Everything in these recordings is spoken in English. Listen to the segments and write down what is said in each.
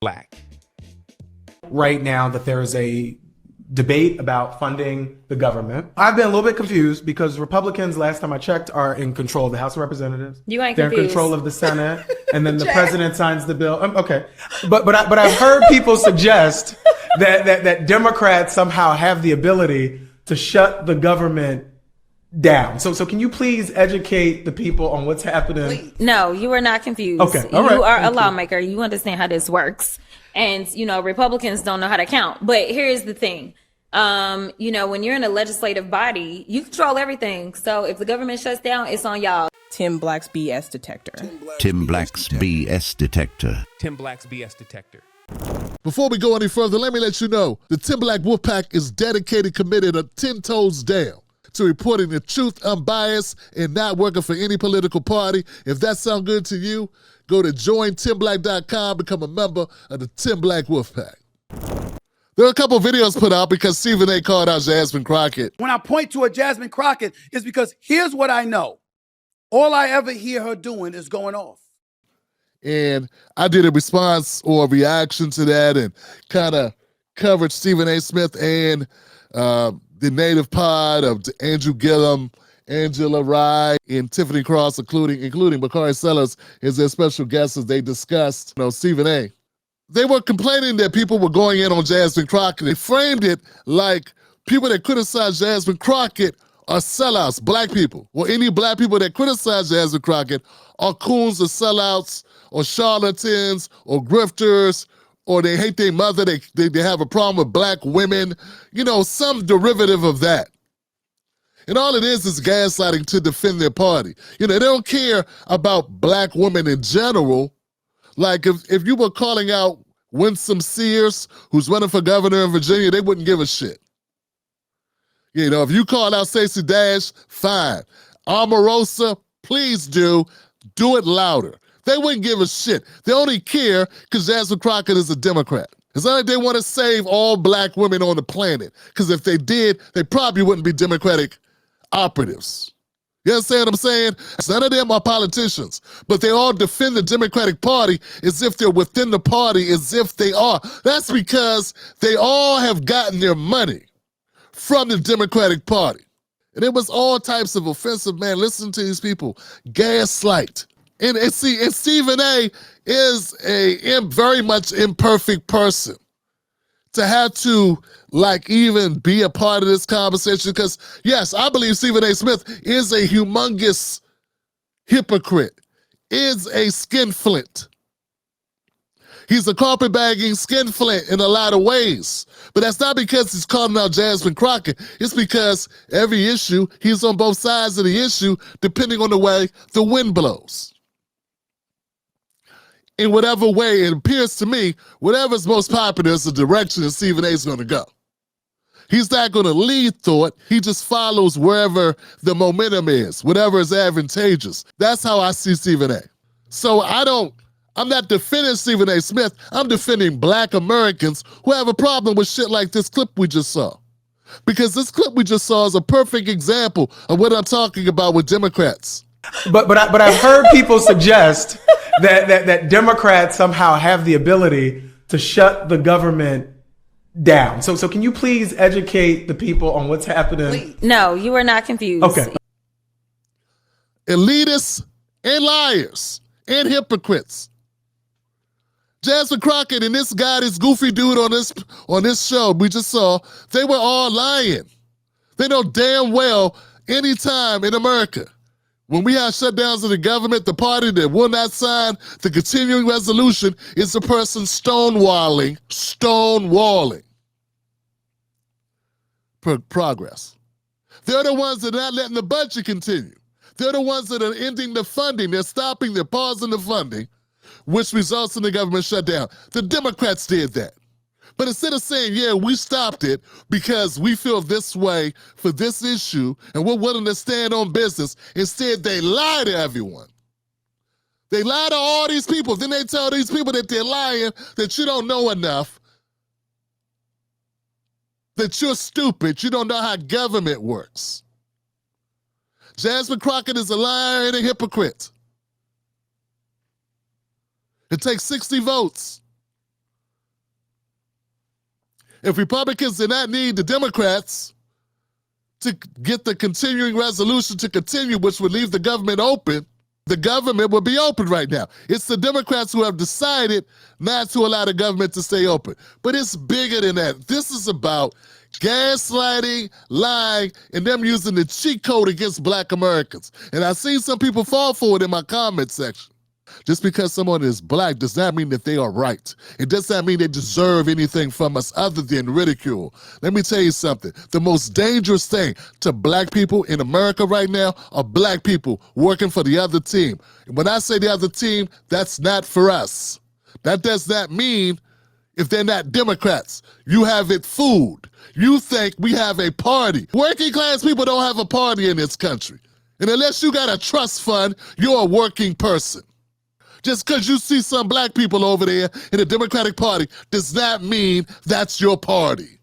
black. Right now that there is a debate about funding the government. I've been a little bit confused because Republicans, last time I checked, are in control of the House of Representatives. You ain't They're confused. in control of the Senate, and then the president signs the bill. Okay, but I've heard people suggest that Democrats somehow have the ability to shut the government down. So can you please educate the people on what's happening? No, you are not confused. Okay, all right. You are a Thank you. lawmaker. You understand how this works. And, Republicans don't know how to count. But here's the thing. When you're in a legislative body, you control everything. So if the government shuts down, it's on y'all. Tim Black's BS detector. Tim Black's BS detector. Tim Black's BS detector. Before we go any further, let me let you know the Tim Black Wolfpack is dedicated, committed, 10 toes down to reporting the truth, unbiased, and not working for any political party. If that sounds good to you, go to jointimblack.com, become a member of the Tim Black Wolfpack. There are a couple videos put out because Stephen A. called out Jasmine Crockett. When I point to a Jasmine Crockett, it's because here's what I know. All I ever hear her doing is going off. And I did a response or a reaction to that and kind of covered Stephen A. Smith and the native pod of Andrew Gillum, Angela Rye, and Tiffany Cross, including Bakari Sellers as their special guests as they discussed Stephen A. They were complaining that people were going in on Jasmine Crockett. They framed it like people that criticize Jasmine Crockett are sellouts, black people. Or any black people that criticize Jasmine Crockett are coons or sellouts or charlatans or grifters, or they hate their mother, they have a problem with black women, some derivative of that. And all it is gaslighting to defend their party. They don't care about black women in general. Like if you were calling out Winsome Sears, who's running for governor in Virginia, they wouldn't give a shit. If you call out Stacey Dash, fine. Omarosa, please do it louder. They wouldn't give a shit. They only care because Jasmine Crockett is a Democrat. It's not like they want to save all black women on the planet, because if they did, they probably wouldn't be Democratic operatives. You understand what I'm saying? None of them are politicians, but they all defend the Democratic Party as if they're within the party, as if they are. That's because they all have gotten their money from the Democratic Party. And it was all types of offensive, man. Listen to these people. Gaslight. And Stephen A. is a very much imperfect person to have to even be a part of this conversation, because yes, I believe Stephen A. Smith is a humongous hypocrite, is a skinflint. He's a carpetbagging skinflint in a lot of ways. But that's not because he's calling out Jasmine Crockett. It's because every issue, he's on both sides of the issue, depending on the way the wind blows. In whatever way, it appears to me, whatever's most popular is the direction that Stephen A. is going to go. He's not going to lead thought. He just follows wherever the momentum is, whatever is advantageous. That's how I see Stephen A. So I'm not defending Stephen A. Smith. I'm defending black Americans who have a problem with shit like this clip we just saw. Because this clip we just saw is a perfect example of what I'm talking about with Democrats. But I've heard people suggest that Democrats somehow have the ability to shut the government down. So can you please educate the people on what's happening? No, you are not confused. Okay. Elitists and liars and hypocrites. Jasmine Crockett and this guy, this goofy dude on this show we just saw, they were all lying. They know damn well anytime in America, when we have shutdowns of the government, the party that will not sign the continuing resolution is the person stonewalling progress. They're the ones that are not letting the budget continue. They're the ones that are ending the funding. They're pausing the funding, which results in the government shutdown. The Democrats did that. But instead of saying, yeah, we stopped it because we feel this way for this issue and we're willing to stand on business, instead they lie to everyone. They lie to all these people. Then they tell these people that they're lying, that you don't know enough, that you're stupid, you don't know how government works. Jasmine Crockett is a liar and a hypocrite. It takes 60 votes If Republicans did not need the Democrats to get the continuing resolution to continue, which would leave the government open, the government would be open right now. It's the Democrats who have decided not to allow the government to stay open. But it's bigger than that. This is about gaslighting, lying, and them using the cheat code against Black Americans. And I've seen some people fall for it in my comment section. Just because someone is Black does not mean that they are right. It does not mean they deserve anything from us other than ridicule. Let me tell you something. The most dangerous thing to Black people in America right now are Black people working for the other team. When I say the other team, that's not for us. That does not mean if they're not Democrats. You have it fooled. You think we have a party. Working class people don't have a party in this country. And unless you got a trust fund, you're a working person. Just because you see some Black people over there in the Democratic Party does not mean that's your party.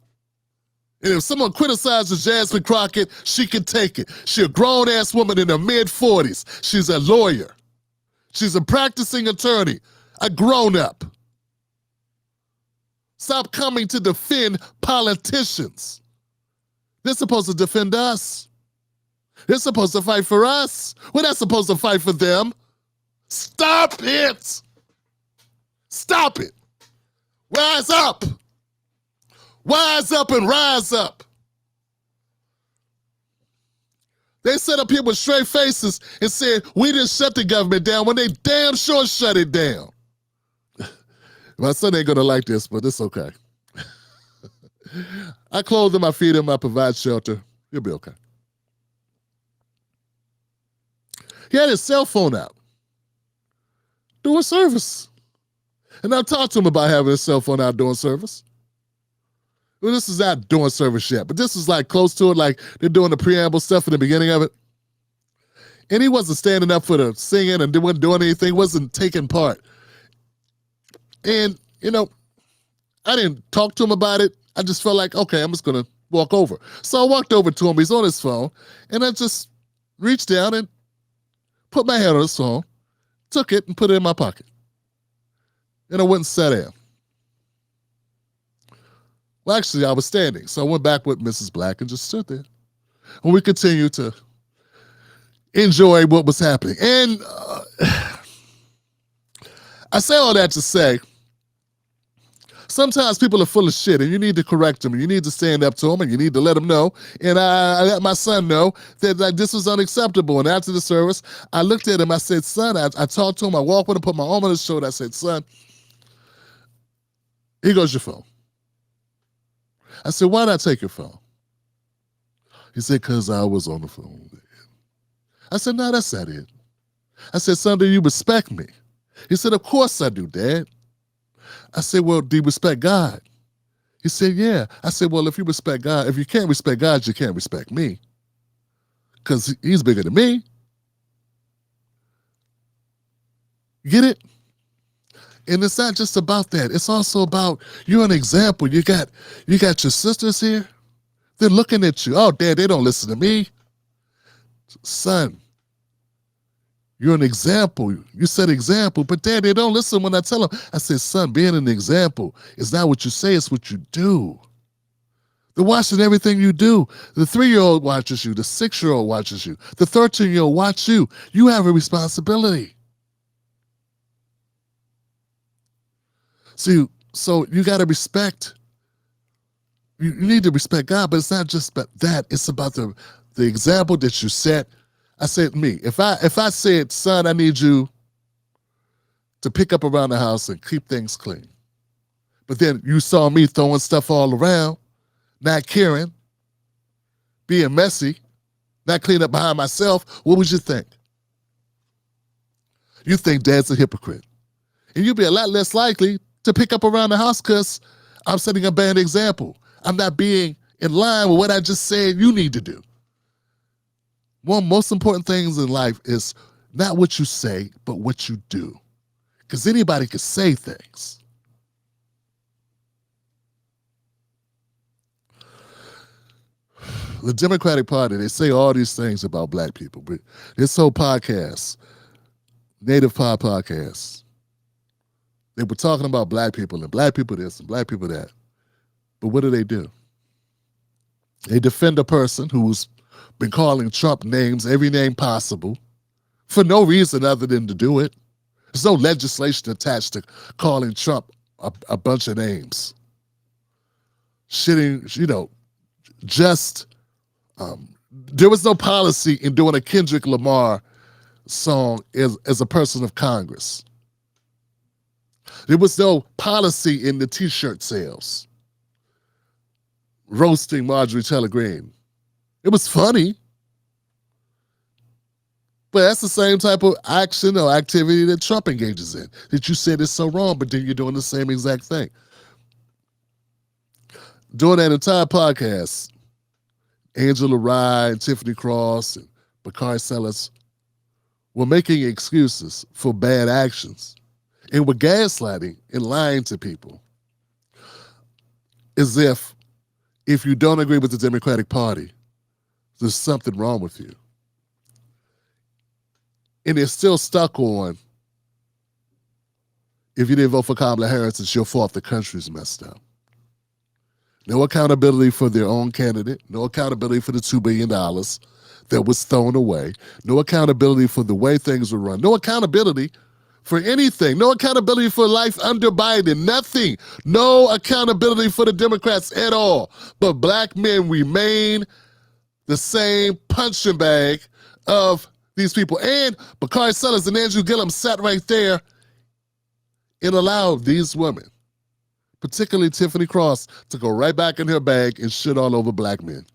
And if someone criticizes Jasmine Crockett, she can take it. She's a grown-ass woman in her mid-40s. She's a lawyer. She's a practicing attorney, a grown-up. Stop coming to defend politicians. They're supposed to defend us. They're supposed to fight for us. We're not supposed to fight for them. Stop it! Stop it! Rise up! Wise up and rise up! They sat up here with straight faces and said, we didn't shut the government down when they damn sure shut it down. My son ain't gonna like this, but it's okay. I clothe him, I feed him, I provide shelter. He'll be okay. He had his cell phone out, doing service. And I talked to him about having his cell phone out doing service. Well, this is not doing service yet, but this is like close to it, like they're doing the preamble stuff in the beginning of it. And he wasn't standing up for the singing and wasn't doing anything, wasn't taking part. And, you know, I didn't talk to him about it. I just felt like, okay, I'm just going to walk over. So I walked over to him. He's on his phone. And I just reached down and put my hand on his phone, took it and put it in my pocket. And I went and sat down. Well, actually, I was standing. So I went back with Mrs. Black and just stood there. And we continued to enjoy what was happening. And I say all that to say, sometimes people are full of shit and you need to correct them and you need to stand up to them and you need to let them know. And I let my son know that like, this was unacceptable. And after the service, I looked at him, I said, son, I talked to him, I walked with him, put my arm on his shoulder, I said, son, here goes your phone. I said, why did I take your phone? He said, because I was on the phone. I said, no, that's not it. I said, son, do you respect me? He said, of course I do, Dad. I said, well, do you respect God? He said, yeah. I said, well, if you respect God, if you can't respect God, you can't respect me. Because he's bigger than me. Get it? And it's not just about that. It's also about, you're an example. You got your sisters here. They're looking at you. Oh, Dad, they don't listen to me. Son, you're an example. You set example, but Dad, they don't listen when I tell them. I said, son, being an example is not what you say, it's what you do. They're watching everything you do. The 3-year-old watches you. The 6-year-old watches you. The 13-year-old watch you. You have a responsibility. See, so you got to respect. You need to respect God, but it's not just about that. It's about the example that you set. I said, me, if I said, son, I need you to pick up around the house and keep things clean. But then you saw me throwing stuff all around, not caring, being messy, not cleaning up behind myself, what would you think? You think Dad's a hypocrite. And you'd be a lot less likely to pick up around the house because I'm setting a bad example. I'm not being in line with what I just said you need to do. One of the most important things in life is not what you say, but what you do. Because anybody can say things. The Democratic Party, they say all these things about black people, but this whole podcast, Native Pod Podcast, they were talking about black people and black people this and black people that. But what do? They defend a person who's been calling Trump names, every name possible, for no reason other than to do it. There's no legislation attached to calling Trump a bunch of names. Shitting, there was no policy in doing a Kendrick Lamar song as a person of Congress. There was no policy in the t-shirt sales. Roasting Marjorie Taylor Greene. It was funny. But that's the same type of action or activity that Trump engages in. That you said is so wrong, but then you're doing the same exact thing. During that entire podcast, Angela Rye and Tiffany Cross and Bakari Sellers were making excuses for bad actions and were gaslighting and lying to people as if you don't agree with the Democratic Party, there's something wrong with you. And they're still stuck on, if you didn't vote for Kamala Harris, it's your fault the country's messed up. No accountability for their own candidate, no accountability for the $2 billion that was thrown away, no accountability for the way things were run, no accountability for anything, no accountability for life under Biden, nothing, no accountability for the Democrats at all. But black men remain the same punching bag of these people. And Bakari Sellers and Andrew Gillum sat right there and allowed these women, particularly Tiffany Cross, to go right back in her bag and shit all over black men.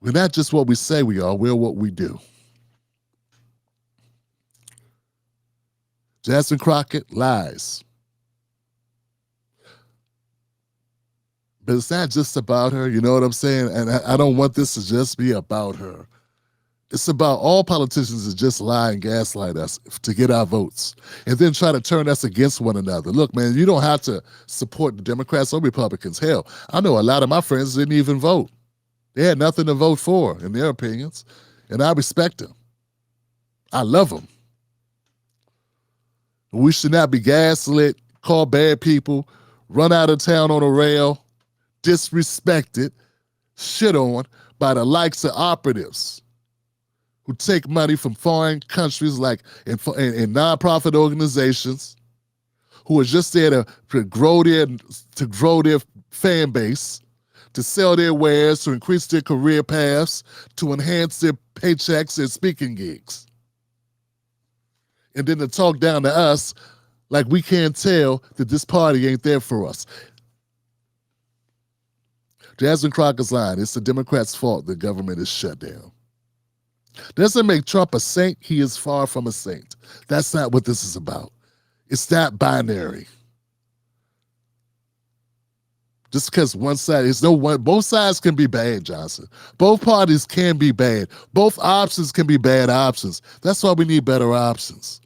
We're not just what we say we are, we're what we do. Jasmine Crockett lies. But it's not just about her, you know what I'm saying? And I don't want this to just be about her. It's about all politicians that just lie and gaslight us to get our votes and then try to turn us against one another. Look, man, you don't have to support the Democrats or Republicans. Hell, I know a lot of my friends didn't even vote. They had nothing to vote for, in their opinions, and I respect them. I love them. We should not be gaslit, call bad people, run out of town on a rail, disrespected, shit on by the likes of operatives who take money from foreign countries like in nonprofit organizations who are just there to grow their fan base, to sell their wares, to increase their career paths, to enhance their paychecks and speaking gigs. And then to talk down to us like we can't tell that this party ain't there for us. Jasmine Crockett's line, it's the Democrats' fault the government is shut down. Doesn't make Trump a saint, he is far from a saint. That's not what this is about. It's not binary. Just because one side, both sides can be bad, Johnson. Both parties can be bad. Both options can be bad options. That's why we need better options.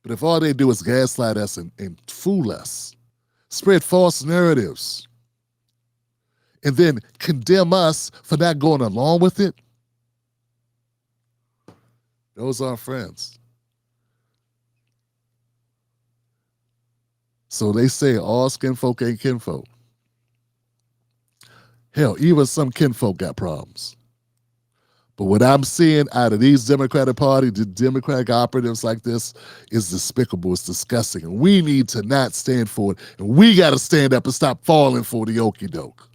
But if all they do is gaslight us and fool us, spread false narratives, and then condemn us for not going along with it, those aren't friends. So they say all skinfolk ain't kinfolk. Hell, even some kinfolk got problems. But what I'm seeing out of these Democratic Party, the Democratic operatives like this, is despicable. It's disgusting. And we need to not stand for it. And we got to stand up and stop falling for the okie doke.